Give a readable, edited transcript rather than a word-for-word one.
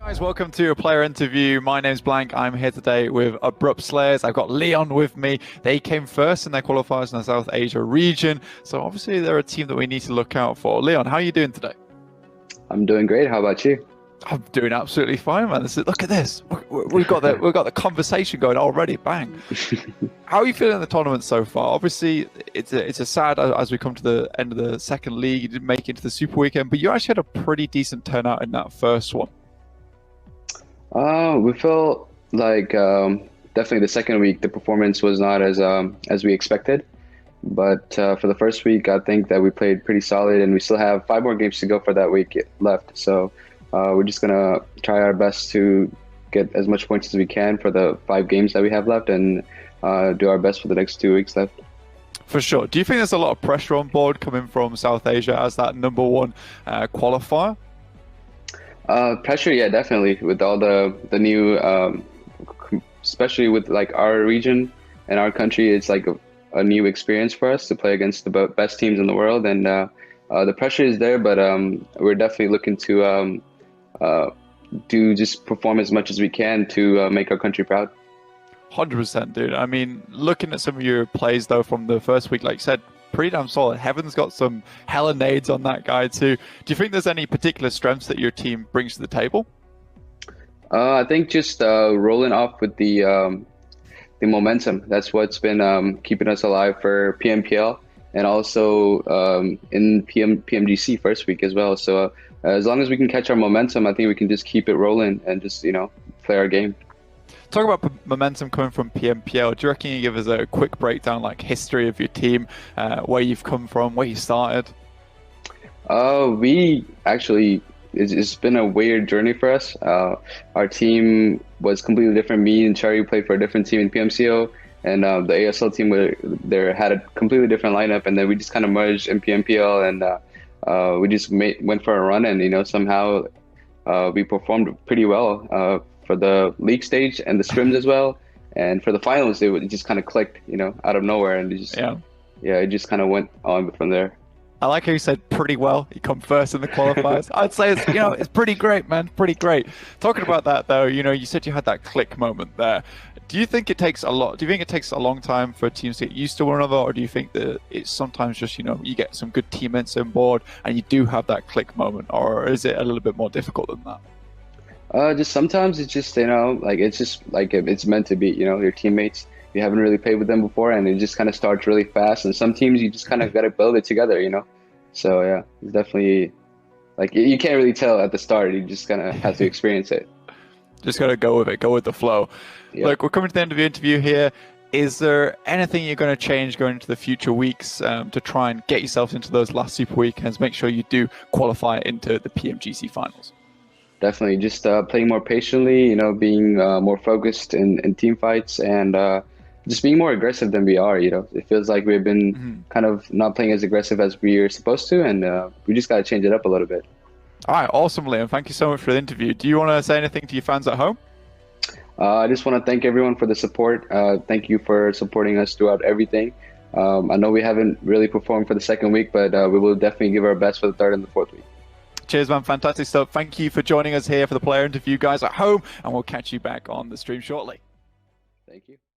Guys, welcome to a player interview. My name's Blank. I'm here today with Abrupt Slayers. I've got Leon with me. They came first in their qualifiers in the South Asia region. So obviously they're a team that we need to look out for. Leon, how are you doing today? I'm doing great. How about you? I'm doing absolutely fine, man. Look at this. We've got the conversation going already. Bang. How are you feeling in the tournament so far? Obviously, it's a sad as we come to the end of the second league. You didn't make it into the Super Weekend, but you actually had a pretty decent turnout in that first one. We felt like definitely the second week the performance was not as we expected, but for the first week I think that we played pretty solid, and we still have 5 more games to go for that week left. So we're just gonna try our best to get as much points as we can for the 5 games that we have left, and do our best for the next 2 weeks left. For sure. Do you think there's a lot of pressure on board coming from South Asia as that #1 qualifier? Pressure, yeah, definitely. With all the new, especially with like our region and our country, it's like a new experience for us to play against the best teams in the world, and the pressure is there. But we're definitely looking to just perform as much as we can to make our country proud. 100%, dude. I mean, looking at some of your plays though from the first week, like you said, pretty damn solid. Heaven's got some hella nades on that guy too. Do you think there's any particular strengths that your team brings to the table? I think just rolling off with the momentum. That's what's been keeping us alive for PMPL, and also in Pmgc first week as well. So as long as we can catch our momentum, I think we can just keep it rolling and just play our game. Talk about momentum coming from PMPL. Do you reckon you give us a quick breakdown, like history of your team, where you've come from, where you started? We actually, it's been a weird journey for us. Our team was completely different. Me and Cherry played for a different team in PMCO, and the ASL team had a completely different lineup, and then we just kind of merged in PMPL, and we just went for a run, and somehow we performed pretty well for the league stage and the scrims as well, and for the finals it just kind of clicked out of nowhere, and it just kind of went on from there. I like how you said pretty well. You come first in the qualifiers. I'd say it's pretty great, man. Pretty great. Talking about that though, you said you had that click moment there. Do you think it takes a long time for teams to get used to one another, or do you think that it's sometimes just you get some good teammates on board and you do have that click moment, or is it a little bit more difficult than that? Just sometimes it's just like it's just like it's meant to be. Your teammates, you haven't really played with them before, and it just kind of starts really fast. And some teams you just kind of got to build it together. So yeah, it's definitely like you can't really tell at the start. You just kind of have to experience it. Just gotta go with it, go with the flow. Yeah. Look, we're coming to the end of the interview here. Is there anything you're going to change going into the future weeks to try and get yourself into those last Super Weekends? Make sure you do qualify into the Pmgc finals. Definitely, just playing more patiently, being more focused in team fights, and just being more aggressive than we are. It feels like we've been kind of not playing as aggressive as we are supposed to, and we just got to change it up a little bit. All right, awesome, Liam. Thank you so much for the interview. Do you want to say anything to your fans at home? I just want to thank everyone for the support. Thank you for supporting us throughout everything. I know we haven't really performed for the second week, but we will definitely give our best for the third and the fourth week. Cheers, man. Fantastic stuff. Thank you for joining us here for the player interview, guys at home, and we'll catch you back on the stream shortly. Thank you.